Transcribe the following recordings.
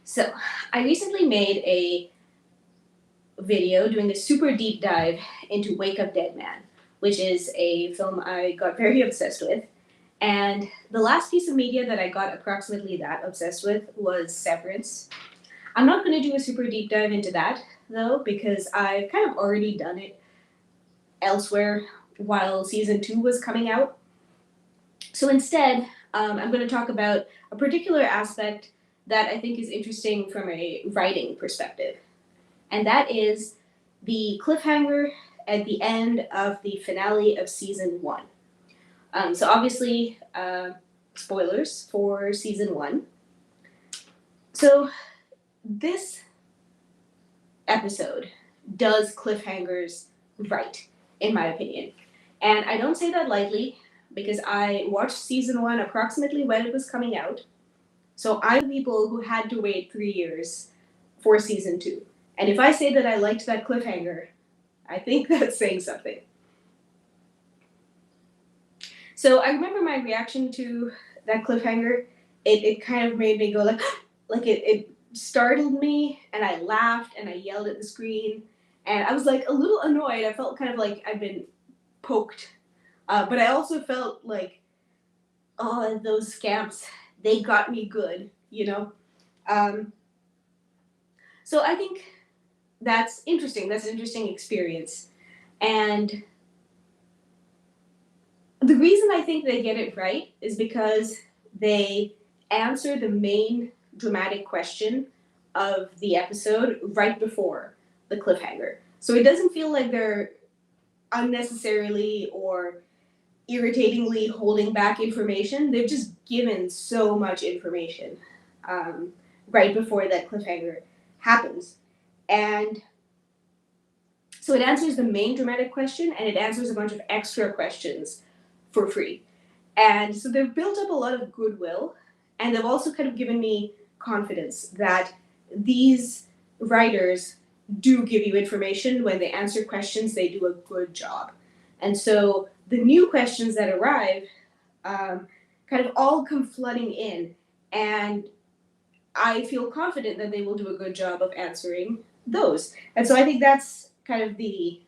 So, I recently made a video doing a super deep dive into Wake Up Dead Man, which is a film I got very obsessed with. And the last piece of media that I got approximately that obsessed with was Severance. I'm not going to do a super deep dive into that, though, because I've kind of already done it elsewhere while season 2 was coming out. So instead, I'm going to talk about a particular aspect that I think is interesting from a writing perspective, and that is the cliffhanger at the end of the finale of season 1. So obviously, spoilers for season 1. So this episode does cliffhangers right, in my opinion. And I don't say that lightly because I watched season 1 approximately when it was coming out. So I'm the people who had to wait 3 years for season 2. And if I say that I liked that cliffhanger, I think that's saying something. So I remember my reaction to that cliffhanger. It kind of made me go like it startled me, and I laughed and I yelled at the screen, and I was like a little annoyed. I felt kind of like I'd been poked, but I also felt like, oh, those scamps, they got me good, you know. Um, so I think that's interesting. That's an interesting experience, and the reason I think they get it right is because they answer the main dramatic question of the episode right before the cliffhanger. So it doesn't feel like they're unnecessarily or irritatingly holding back information. They've just given so much information right before that cliffhanger happens. And so it answers the main dramatic question, and it answers a bunch of extra questions for free. And so they've built up a lot of goodwill, and they've also kind of given me confidence that these writers do give you information. When they answer questions, they do a good job. And so the new questions that arrive kind of all come flooding in, and I feel confident that they will do a good job of answering those. And so I think that's kind of the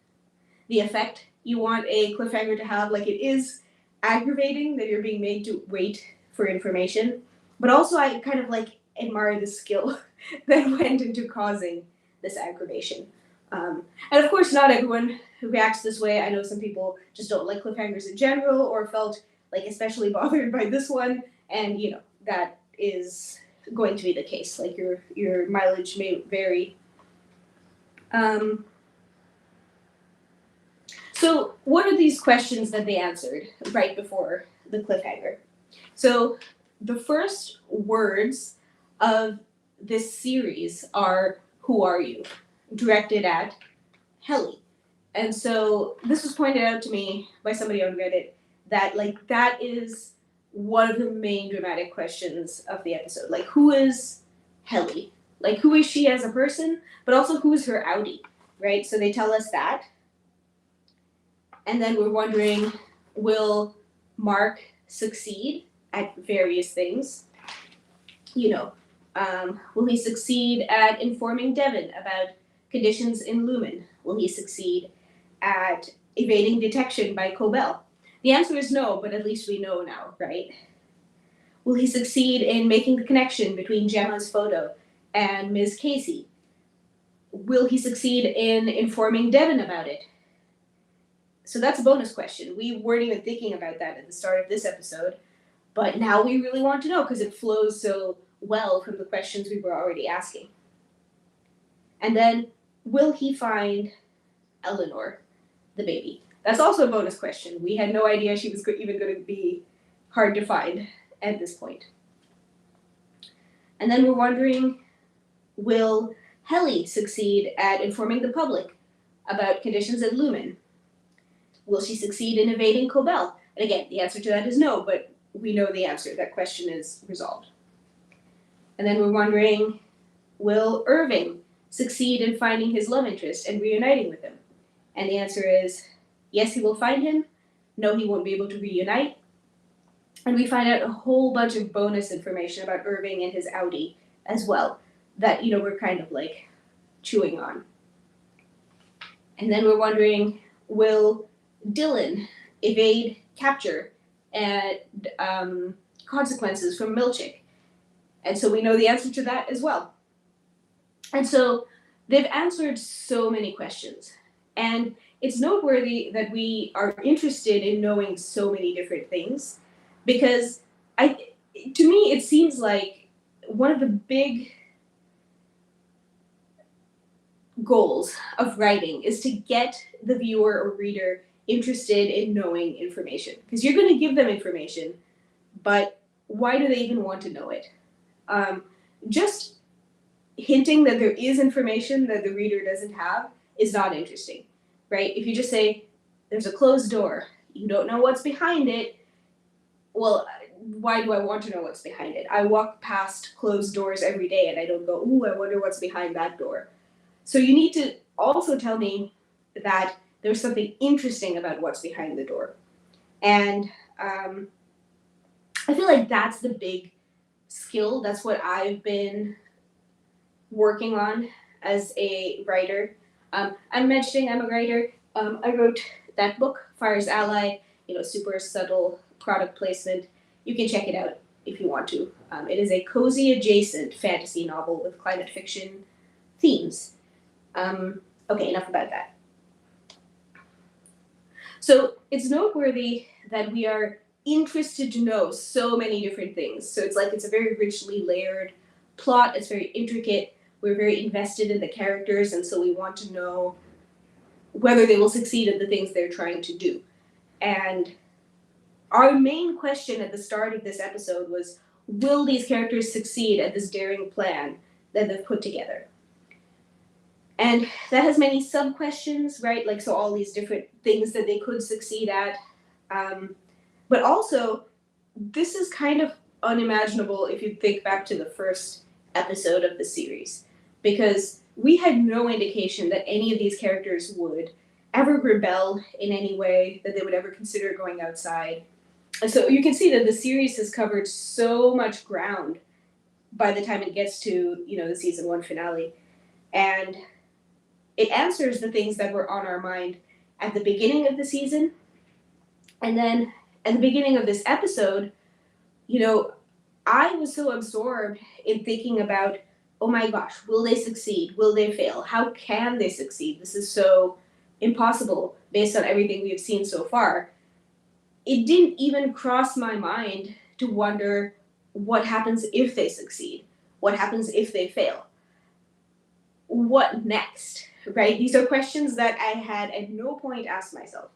effect you want a cliffhanger to have. Like, it is aggravating that you're being made to wait for information, but also I kind of like admire the skill that went into causing this aggravation. And of course, not everyone who reacts this way. I know some people just don't like cliffhangers in general, or felt like especially bothered by this one, and you know that is going to be the case. Like, your mileage may vary. So what are these questions that they answered right before the cliffhanger? So the first words of this series are, "Who are you?" directed at Helly. And so this was pointed out to me by somebody on Reddit that, like, that is one of the main dramatic questions of the episode. Like, who is Helly? Like, who is she as a person, but also who is her outie, right? So they tell us that. And then we're wondering, will Mark succeed at various things? You know, will he succeed at informing Devin about conditions in Lumen? Will he succeed at evading detection by Cobell? The answer is no, but at least we know now, right? Will he succeed in making the connection between Gemma's photo and Ms. Casey? Will he succeed in informing Devin about it? So that's a bonus question. We weren't even thinking about that at the start of this episode, but now we really want to know because it flows so well from the questions we were already asking. And then, will he find Eleanor, the baby? That's also a bonus question. We had no idea she was even going to be hard to find at this point. And then we're wondering, will Helly succeed at informing the public about conditions at Lumen? Will she succeed in evading Cobell? And again, the answer to that is no, but we know the answer. That question is resolved. And then we're wondering, will Irving succeed in finding his love interest and reuniting with him? And the answer is, yes, he will find him. No, he won't be able to reunite. And we find out a whole bunch of bonus information about Irving and his outie as well. that, we're kind of like chewing on. And then we're wondering, will Dylan evade capture and consequences from Milchick? And so we know the answer to that as well. And so they've answered so many questions. And it's noteworthy that we are interested in knowing so many different things because to me it seems like one of the big goals of writing is to get the viewer or reader interested in knowing information. Because you're going to give them information, but why do they even want to know it? Just hinting that there is information that the reader doesn't have is not interesting, right? If you just say, there's a closed door, you don't know what's behind it, well, why do I want to know what's behind it? I walk past closed doors every day and I don't go, ooh, I wonder what's behind that door. So you need to also tell me that there's something interesting about what's behind the door. And I feel like that's the big skill. That's what I've been working on as a writer. I'm mentioning I'm a writer. I wrote that book, Fire's Ally, super subtle product placement. You can check it out if you want to. It is a cozy adjacent fantasy novel with climate fiction themes. Okay, enough about that. So it's noteworthy that we are interested to know so many different things. So it's a very richly layered plot. It's very intricate. We're very invested in the characters, and so we want to know whether they will succeed at the things they're trying to do. And our main question at the start of this episode was, will these characters succeed at this daring plan that they've put together? And that has many sub-questions, right? Like, so all these different things that they could succeed at. But also, this is kind of unimaginable if you think back to the first episode of the series. Because we had no indication that any of these characters would ever rebel in any way, that they would ever consider going outside. And so you can see that the series has covered so much ground by the time it gets to, the season 1 finale. And it answers the things that were on our mind at the beginning of the season. And then at the beginning of this episode, I was so absorbed in thinking about, oh my gosh, will they succeed? Will they fail? How can they succeed? This is so impossible based on everything we've seen so far. It didn't even cross my mind to wonder what happens if they succeed? What happens if they fail? What next? Right? These are questions that I had at no point asked myself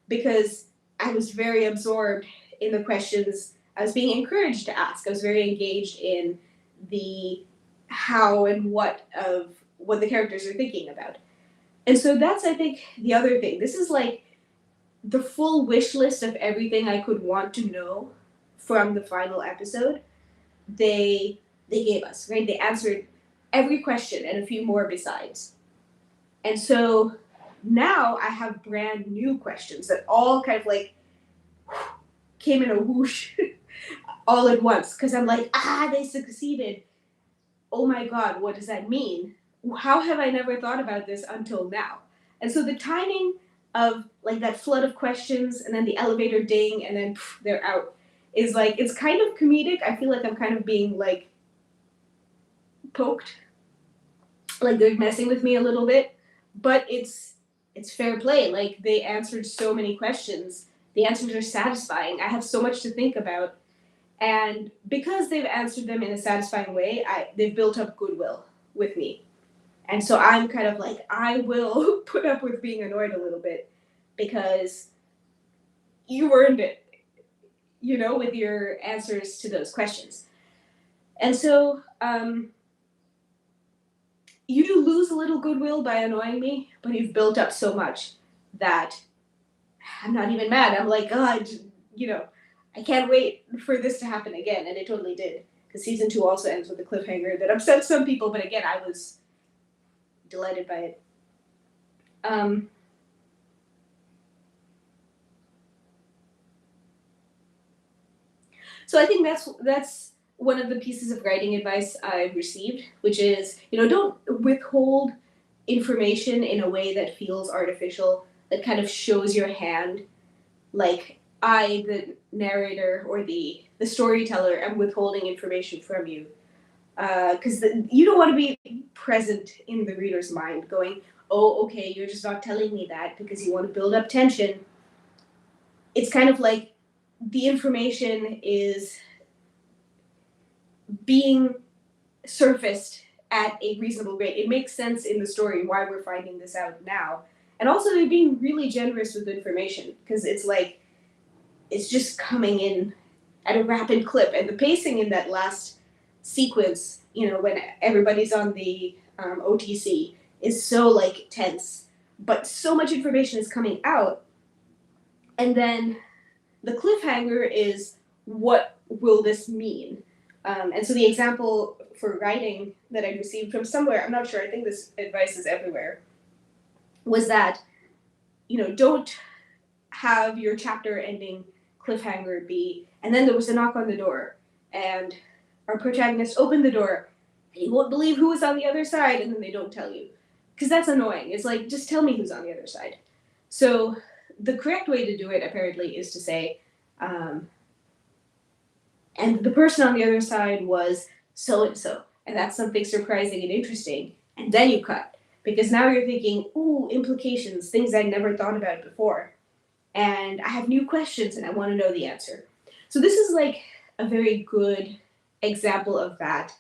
because I was very absorbed in the questions I was being encouraged to ask. I was very engaged in the how and what of what the characters are thinking about. And so that's, I think, the other thing. This is like the full wish list of everything I could want to know from the final episode. They gave us, right? They answered every question and a few more besides. And so now I have brand new questions that all kind of like came in a whoosh all at once. Because I'm like, they succeeded. Oh my God, what does that mean? How have I never thought about this until now? And so the timing of like that flood of questions and then the elevator ding and then they're out is like, it's kind of comedic. I feel like I'm kind of being like poked. Like they're messing with me a little bit. But it's fair play. Like they answered so many questions. The answers are satisfying. I have so much to think about. And because they've answered them in a satisfying way, they've built up goodwill with me. And so I'm kind of like, I will put up with being annoyed a little bit because you earned it, with your answers to those questions. And so you do lose a little goodwill by annoying me, but you've built up so much that I'm not even mad. I'm like, God, I can't wait for this to happen again. And it totally did. Because season 2 also ends with a cliffhanger that upset some people, but again, I was delighted by it. So I think that's one of the pieces of writing advice I've received, which is, don't withhold information in a way that feels artificial, that kind of shows your hand, like I, the narrator or the storyteller, am withholding information from you. Because you don't want to be present in the reader's mind, going, oh, okay, you're just not telling me that because you want to build up tension. It's kind of like the information is being surfaced at a reasonable rate. It makes sense in the story why we're finding this out now. And also, they're being really generous with information because it's like it's just coming in at a rapid clip. And the pacing in that last sequence, when everybody's on the OTC, is so like tense. But so much information is coming out. And then the cliffhanger is, what will this mean? And so the example for writing that I received from somewhere, I'm not sure, I think this advice is everywhere, was that, don't have your chapter ending cliffhanger be, and then there was a knock on the door, and our protagonist opened the door, and you won't believe who was on the other side, and then they don't tell you. Because that's annoying. It's like, just tell me who's on the other side. So the correct way to do it, apparently, is to say, and the person on the other side was so and so, and that's something surprising and interesting, and then you cut. Because now you're thinking, ooh, implications, things I never thought about before. And I have new questions and I want to know the answer. So this is like a very good example of that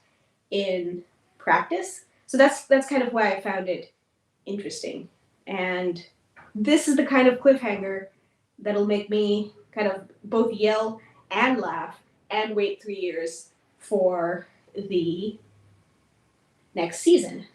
in practice. So that's kind of why I found it interesting. And this is the kind of cliffhanger that'll make me kind of both yell and laugh and wait 3 years for the next season.